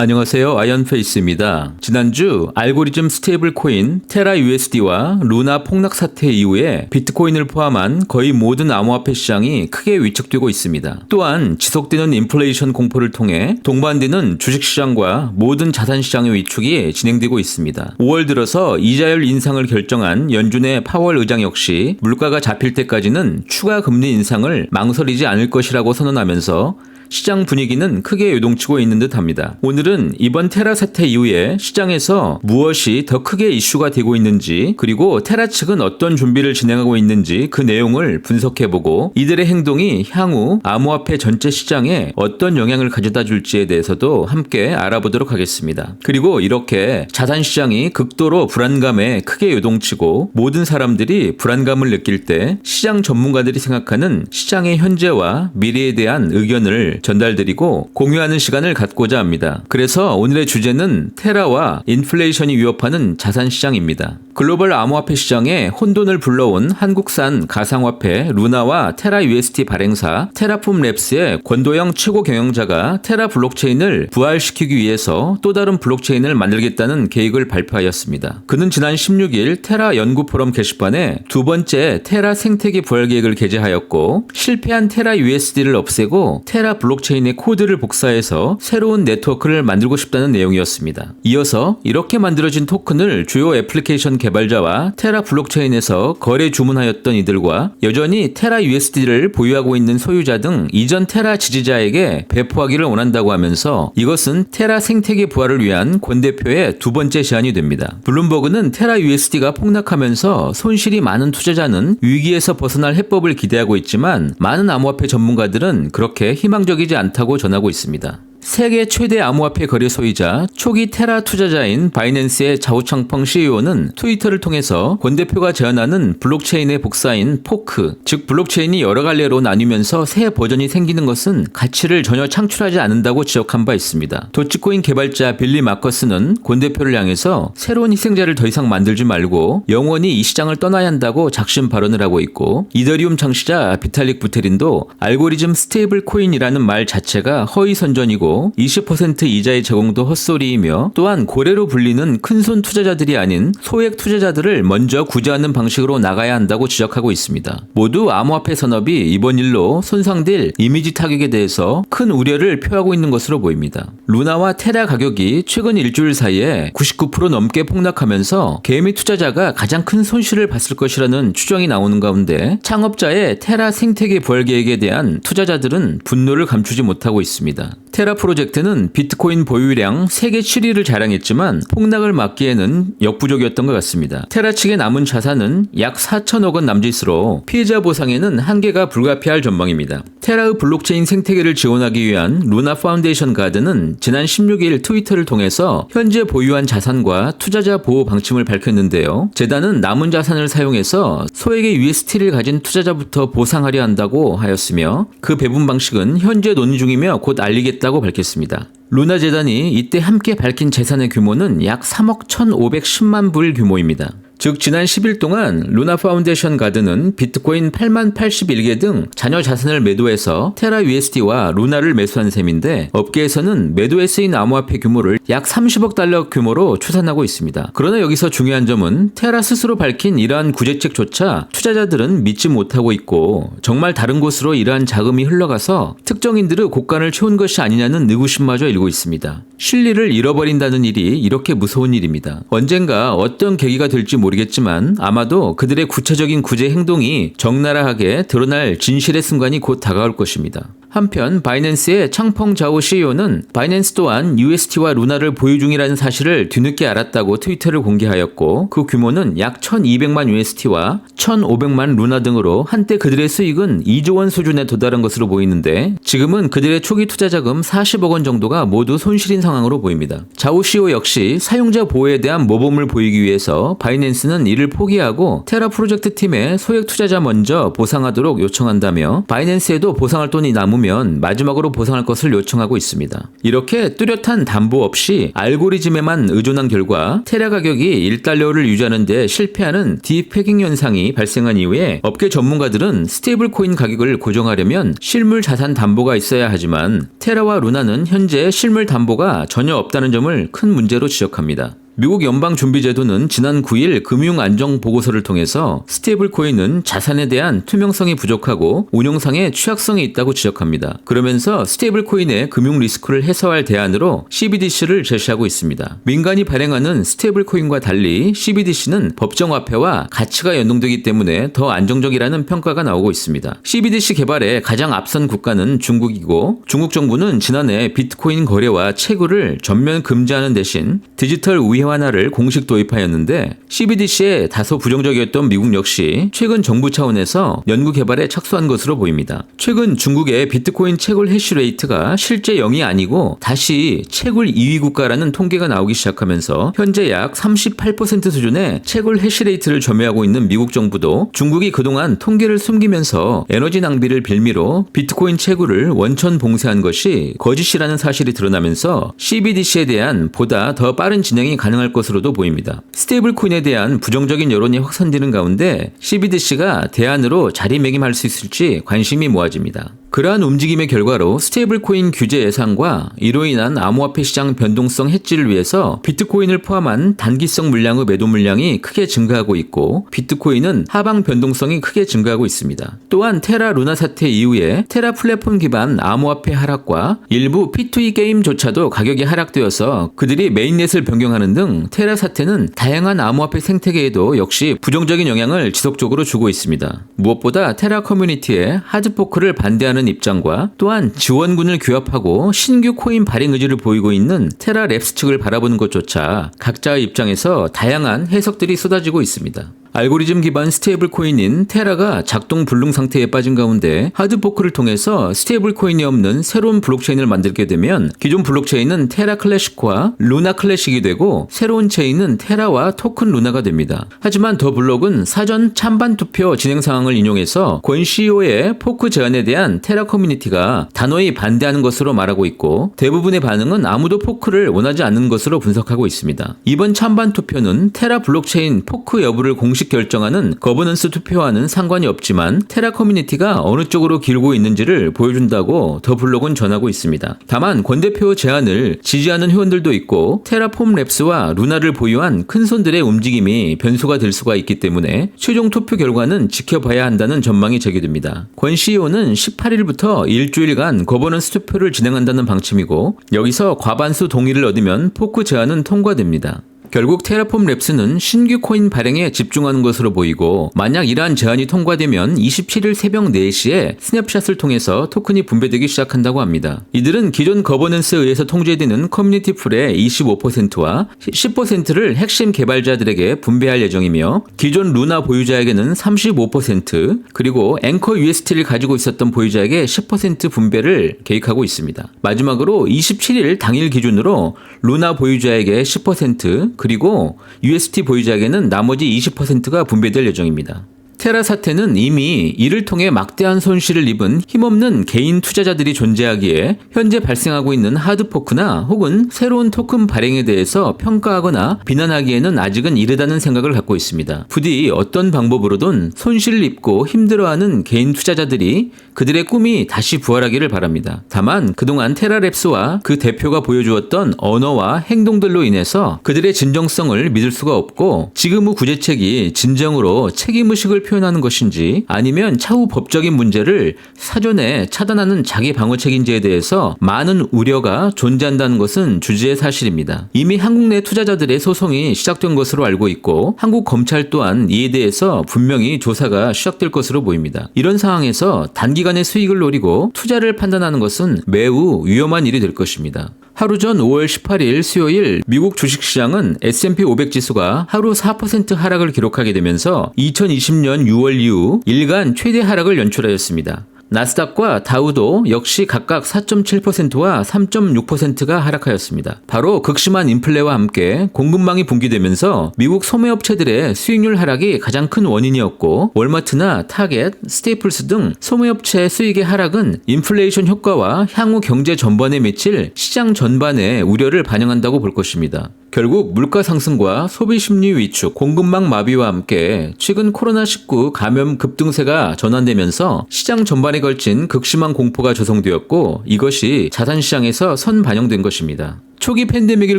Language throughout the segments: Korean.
안녕하세요. 아이언페이스입니다. 지난주 알고리즘 스테이블 코인 테라 USD와 루나 폭락 사태 이후에 비트코인을 포함한 거의 모든 암호화폐 시장이 크게 위축되고 있습니다. 또한 지속되는 인플레이션 공포를 통해 동반되는 주식시장과 모든 자산시장의 위축이 진행되고 있습니다. 5월 들어서 이자율 인상을 결정한 연준의 파월 의장 역시 물가가 잡힐 때까지는 추가 금리 인상을 망설이지 않을 것이라고 선언하면서 시장 분위기는 크게 요동치고 있는 듯합니다. 오늘은 이번 테라 사태 이후에 시장에서 무엇이 더 크게 이슈가 되고 있는지, 그리고 테라 측은 어떤 준비를 진행하고 있는지 그 내용을 분석해보고 이들의 행동이 향후 암호화폐 전체 시장에 어떤 영향을 가져다 줄지에 대해서도 함께 알아보도록 하겠습니다. 그리고 이렇게 자산시장이 극도로 불안감에 크게 요동치고 모든 사람들이 불안감을 느낄 때 시장 전문가들이 생각하는 시장의 현재와 미래에 대한 의견을 전달드리고 공유하는 시간을 갖고자 합니다. 그래서 오늘의 주제는 테라와 인플레이션이 위협하는 자산시장입니다. 글로벌 암호화폐 시장에 혼돈을 불러온 한국산 가상화폐 루나와 테라 USD 발행사 테라폼 랩스의 권도영 최고 경영자가 테라 블록체인을 부활시키기 위해서 또 다른 블록체인을 만들겠다는 계획을 발표하였습니다. 그는 지난 16일 테라 연구 포럼 게시판에 두 번째 테라 생태계 부활 계획을 게재하였고, 실패한 테라 USD를 없애고 테라 블록체인의 코드를 복사해서 새로운 네트워크를 만들고 싶다는 내용이었습니다. 이어서 이렇게 만들어진 토큰을 주요 애플리케이션 개발자와 테라 블록체인에서 거래 주문하였던 이들과 여전히 테라 USD를 보유하고 있는 소유자 등 이전 테라 지지자에게 배포하기를 원한다고 하면서 이것은 테라 생태계 부활을 위한 권 대표의 두 번째 제안이 됩니다. 블룸버그는 테라 USD가 폭락하면서 손실이 많은 투자자는 위기에서 벗어날 해법을 기대하고 있지만 많은 암호화폐 전문가들은 그렇게 희망적이지 않다고 전하고 있습니다. 세계 최대 암호화폐 거래소이자 초기 테라 투자자인 바이낸스의 자우창펑 CEO는 트위터를 통해서 권 대표가 제안하는 블록체인의 복사인 포크, 즉 블록체인이 여러 갈래로 나뉘면서 새 버전이 생기는 것은 가치를 전혀 창출하지 않는다고 지적한 바 있습니다. 도치코인 개발자 빌리 마커스는 권 대표를 향해서 새로운 희생자를 더 이상 만들지 말고 영원히 이 시장을 떠나야 한다고 작심 발언을 하고 있고, 이더리움 창시자 비탈릭 부테린도 알고리즘 스테이블 코인이라는 말 자체가 허위 선전이고 20% 이자의 제공도 헛소리이며, 또한 고래로 불리는 큰손 투자자들이 아닌 소액 투자자들을 먼저 구제하는 방식으로 나가야 한다고 지적하고 있습니다. 모두 암호화폐 산업이 이번 일로 손상될 이미지 타격에 대해서 큰 우려를 표하고 있는 것으로 보입니다. 루나와 테라 가격이 최근 일주일 사이에 99% 넘게 폭락하면서 개미 투자자가 가장 큰 손실을 봤을 것이라는 추정이 나오는 가운데 창업자의 테라 생태계 부활 계획에 대한 투자자들은 분노를 감추지 못하고 있습니다. 테라 프로젝트는 비트코인 보유량 세계 7위를 자랑했지만 폭락을 막기에는 역부족이었던 것 같습니다. 테라 측의 남은 자산은 약 4천억 원 남짓으로 피해자 보상에는 한계가 불가피할 전망입니다. 테라의 블록체인 생태계를 지원하기 위한 루나 파운데이션 가드는 지난 16일 트위터를 통해서 현재 보유한 자산과 투자자 보호 방침을 밝혔는데요. 재단은 남은 자산을 사용해서 소액의 USD를 가진 투자자부터 보상하려 한다고 하였으며, 그 배분 방식은 현재 논의 중이며 곧 알리겠다고 밝혔습니다. 루나 재단이 이때 함께 밝힌 재산의 규모는 약 3억 1,510만 불 규모입니다. 즉 지난 10일 동안 루나 파운데이션 가드는 비트코인 8만 81개 등 잔여 자산을 매도해서 테라 USD와 루나를 매수한 셈인데, 업계에서는 매도에 쓰인 암호화폐 규모를 약 30억 달러 규모로 추산하고 있습니다. 그러나 여기서 중요한 점은 테라 스스로 밝힌 이러한 구제책조차 투자자들은 믿지 못하고 있고, 정말 다른 곳으로 이러한 자금이 흘러가서 특정인들의 곳간을 채운 것이 아니냐는 의구심마저 일고 있습니다. 실리를 잃어버린다는 일이 이렇게 무서운 일입니다. 언젠가 어떤 계기가 될지 모르겠지만 아마도 그들의 구체적인 구제 행동이 적나라하게 드러날 진실의 순간이 곧 다가올 것입니다. 한편 바이낸스의 창펑 자오 CEO는 바이낸스 또한 USD와 루나를 보유 중이라는 사실을 뒤늦게 알았다고 트위터를 공개하였고, 그 규모는 약 1200만 USD와 1500만 루나 등으로 한때 그들의 수익은 2조 원 수준에 도달한 것으로 보이는데, 지금은 그들의 초기 투자 자금 40억 원 정도가 모두 손실인 상황으로 보입니다. 자오 CEO 역시 사용자 보호에 대한 모범을 보이기 위해서 바이낸스 바이낸스는 이를 포기하고 테라 프로젝트 팀에 소액 투자자 먼저 보상하도록 요청한다며 바이낸스에도 보상할 돈이 남으면 마지막으로 보상할 것을 요청하고 있습니다. 이렇게 뚜렷한 담보 없이 알고리즘에만 의존한 결과 테라 가격이 1달러를 유지하는 데 실패하는 딥패깅 현상이 발생한 이후에 업계 전문가들은 스테이블 코인 가격을 고정하려면 실물 자산 담보가 있어야 하지만 테라와 루나는 현재 실물 담보가 전혀 없다는 점을 큰 문제로 지적합니다. 미국 연방준비제도는 지난 9일 금융안정보고서를 통해서 스테이블 코인은 자산에 대한 투명성이 부족하고 운용상의 취약성이 있다고 지적합니다. 그러면서 스테이블 코인의 금융 리스크를 해소할 대안으로 CBDC를 제시하고 있습니다. 민간이 발행하는 스테이블 코인과 달리 CBDC는 법정화폐와 가치가 연동되기 때문에 더 안정적이라는 평가가 나오고 있습니다. CBDC 개발에 가장 앞선 국가는 중국이고 중국 정부는 지난해 비트코인 거래와 채굴을 전면 금지하는 대신 디지털 위안화를 공식 도입하였는데 CBDC에 다소 부정적이었던 미국 역시 최근 정부 차원에서 연구 개발에 착수한 것으로 보입니다. 최근 중국의 비트코인 채굴 해시레이트가 실제 0이 아니고 다시 채굴 2위 국가라는 통계가 나오기 시작하면서 현재 약 38% 수준의 채굴 해시레이트를 점유하고 있는 미국 정부도 중국이 그동안 통계를 숨기면서 에너지 낭비를 빌미로 비트코인 채굴을 원천 봉쇄한 것이 거짓이라는 사실이 드러나면서 CBDC에 대한 보다 더 빠른 진행이 가능할 것으로도 보입니다. 스테이블 코인에 대한 부정적인 여론이 확산되는 가운데 CBDC가 대안으로 자리매김할 수 있을지 관심이 모아집니다. 그러한 움직임의 결과로 스테이블 코인 규제 예상과 이로 인한 암호화폐 시장 변동성 해지를 위해서 비트코인을 포함한 단기성 물량의 매도 물량이 크게 증가하고 있고 비트코인은 하방 변동성이 크게 증가하고 있습니다. 또한 테라 루나 사태 이후에 테라 플랫폼 기반 암호화폐 하락과 일부 P2E 게임조차도 가격이 하락되어서 그들이 메인넷을 변경하는 등 테라 사태는 다양한 암호화폐 생태계에도 역시 부정적인 영향을 지속적으로 주고 있습니다. 무엇보다 테라 커뮤니티에 하드포크를 반대하는 입장과 또한 지원군을 규합하고 신규 코인 발행 의지를 보이고 있는 테라 랩스 측을 바라보는 것조차 각자의 입장에서 다양한 해석들이 쏟아지고 있습니다. 알고리즘 기반 스테이블 코인인 테라가 작동 불능 상태에 빠진 가운데 하드포크를 통해서 스테이블 코인이 없는 새로운 블록체인을 만들게 되면 기존 블록체인은 테라 클래식과 루나 클래식이 되고 새로운 체인은 테라와 토큰 루나가 됩니다. 하지만 더 블록은 사전 찬반 투표 진행 상황을 인용해서 권 CEO의 포크 제안에 대한 테라 커뮤니티가 단호히 반대하는 것으로 말하고 있고 대부분의 반응은 아무도 포크를 원하지 않는 것으로 분석하고 있습니다. 이번 찬반 투표는 테라 블록체인 포크 여부를 공식 결정하는 거버넌스 투표와는 상관이 없지만 테라 커뮤니티가 어느 쪽으로 기울고 있는지를 보여준다고 더 블록은 전하고 있습니다. 다만 권 대표 제안을 지지하는 회원들도 있고 테라폼 랩스와 루나를 보유한 큰손들의 움직임이 변수가 될 수가 있기 때문에 최종 투표 결과는 지켜봐야 한다는 전망이 제기됩니다. 권 CEO는 18일부터 일주일간 거버넌스 투표를 진행한다는 방침이고 여기서 과반수 동의를 얻으면 포크 제안은 통과됩니다. 결국 테라폼 랩스는 신규 코인 발행에 집중하는 것으로 보이고 만약 이러한 제안이 통과되면 27일 새벽 4시에 스냅샷을 통해서 토큰이 분배되기 시작한다고 합니다. 이들은 기존 거버넌스에 의해서 통제되는 커뮤니티 풀의 25%와 10%를 핵심 개발자들에게 분배할 예정이며 기존 루나 보유자에게는 35% 그리고 앵커 UST를 가지고 있었던 보유자에게 10% 분배를 계획하고 있습니다. 마지막으로 27일 당일 기준으로 루나 보유자에게 10% 그리고 UST 보유자에게는 나머지 20%가 분배될 예정입니다. 테라 사태는 이미 이를 통해 막대한 손실을 입은 힘없는 개인 투자자들이 존재하기에 현재 발생하고 있는 하드포크나 혹은 새로운 토큰 발행에 대해서 평가하거나 비난하기에는 아직은 이르다는 생각을 갖고 있습니다. 부디 어떤 방법으로든 손실을 입고 힘들어하는 개인 투자자들이 그들의 꿈이 다시 부활하기를 바랍니다. 다만 그동안 테라랩스와 그 대표가 보여주었던 언어와 행동들로 인해서 그들의 진정성을 믿을 수가 없고 지금 후 구제책이 진정으로 책임의식을 표현하는 것인지 아니면 차후 법적인 문제를 사전에 차단하는 자기 방어책인지에 대해서 많은 우려가 존재한다는 것은 주지의 사실입니다. 이미 한국 내 투자자들의 소송이 시작된 것으로 알고 있고 한국 검찰 또한 이에 대해서 분명히 조사가 시작될 것으로 보입니다. 이런 상황에서 단기간의 수익을 노리고 투자를 판단하는 것은 매우 위험한 일이 될 것입니다. 하루 전 5월 18일 수요일 미국 주식시장은 S&P 500 지수가 하루 4% 하락을 기록하게 되면서 2020년 6월 이후 일간 최대 하락을 연출하였습니다. 나스닥과 다우도 역시 각각 4.7%와 3.6%가 하락하였습니다. 바로 극심한 인플레와 함께 공급망이 붕괴되면서 미국 소매업체들의 수익률 하락이 가장 큰 원인이었고, 월마트나 타겟, 스테이플스 등 소매업체의 수익의 하락은 인플레이션 효과와 향후 경제 전반에 미칠 시장 전반의 우려를 반영한다고 볼 것입니다. 결국 물가 상승과 소비 심리 위축, 공급망 마비와 함께 최근 코로나19 감염 급등세가 전환되면서 시장 전반에 걸친 극심한 공포가 조성되었고, 이것이 자산시장에서 선반영된 것입니다. 초기 팬데믹을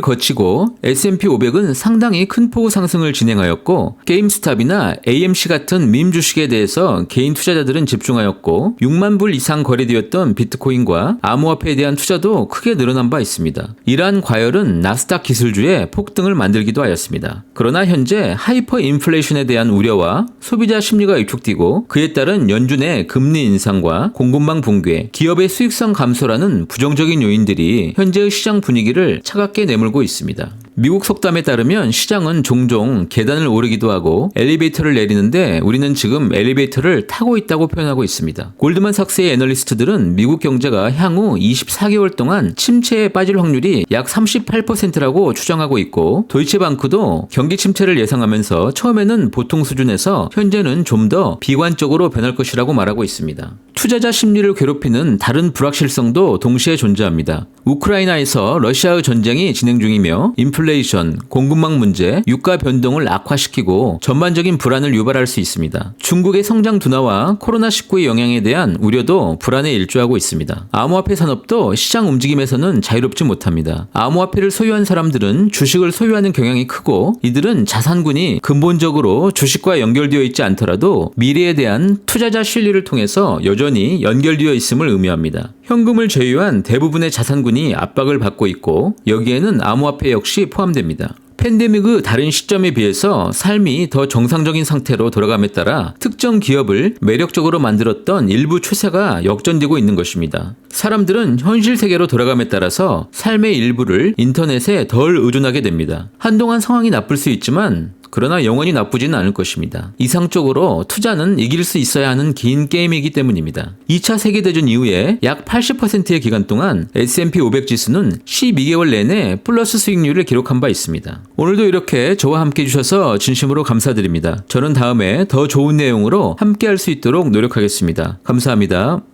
거치고 S&P 500은 상당히 큰 폭의 상승을 진행하였고, 게임스탑이나 AMC 같은 밈 주식에 대해서 개인 투자자들은 집중하였고, 6만 불 이상 거래되었던 비트코인과 암호화폐에 대한 투자도 크게 늘어난 바 있습니다. 이러한 과열은 나스닥 기술주의 폭등을 만들기도 하였습니다. 그러나 현재 하이퍼 인플레이션에 대한 우려와 소비자 심리가 위축되고, 그에 따른 연준의 금리 인상과 공급망 붕괴, 기업의 수익성 감소라는 부정적인 요인들이 현재의 시장 분위기를 차갑게 내몰고 있습니다. 미국 속담에 따르면 시장은 종종 계단을 오르기도 하고 엘리베이터를 내리는데, 우리는 지금 엘리베이터를 타고 있다고 표현하고 있습니다. 골드만삭스의 애널리스트들은 미국 경제가 향후 24개월 동안 침체에 빠질 확률이 약 38%라고 추정하고 있고, 도이체방크도 경기 침체를 예상하면서 처음에는 보통 수준에서 현재는 좀 더 비관적으로 변할 것이라고 말하고 있습니다. 투자자 심리를 괴롭히는 다른 불확실성도 동시에 존재합니다. 우크라이나에서 러시아의 전쟁이 진행 중이며 인플레이션, 공급망 문제, 유가 변동을 악화시키고 전반적인 불안을 유발할 수 있습니다. 중국의 성장 둔화와 코로나19의 영향에 대한 우려도 불안에 일조하고 있습니다. 암호화폐 산업도 시장 움직임에서는 자유롭지 못합니다. 암호화폐를 소유한 사람들은 주식을 소유하는 경향이 크고, 이들은 자산군이 근본적으로 주식과 연결되어 있지 않더라도 미래에 대한 투자자 신뢰를 통해서 여전히 연결되어 있음을 의미합니다. 현금을 제외한 대부분의 자산군이 압박을 받고 있고, 여기에는 암호화폐 역시 포함됩니다. 팬데믹의 다른 시점에 비해서 삶이 더 정상적인 상태로 돌아감에 따라 특정 기업을 매력적으로 만들었던 일부 추세가 역전되고 있는 것입니다. 사람들은 현실 세계로 돌아감에 따라서 삶의 일부를 인터넷에 덜 의존하게 됩니다. 한동안 상황이 나쁠 수 있지만, 그러나 영원히 나쁘지는 않을 것입니다. 이상적으로 투자는 이길 수 있어야 하는 긴 게임이기 때문입니다. 2차 세계대전 이후에 약 80%의 기간 동안 S&P 500 지수는 12개월 내내 플러스 수익률을 기록한 바 있습니다. 오늘도 이렇게 저와 함께 해주셔서 진심으로 감사드립니다. 저는 다음에 더 좋은 내용으로 함께 할 수 있도록 노력하겠습니다. 감사합니다.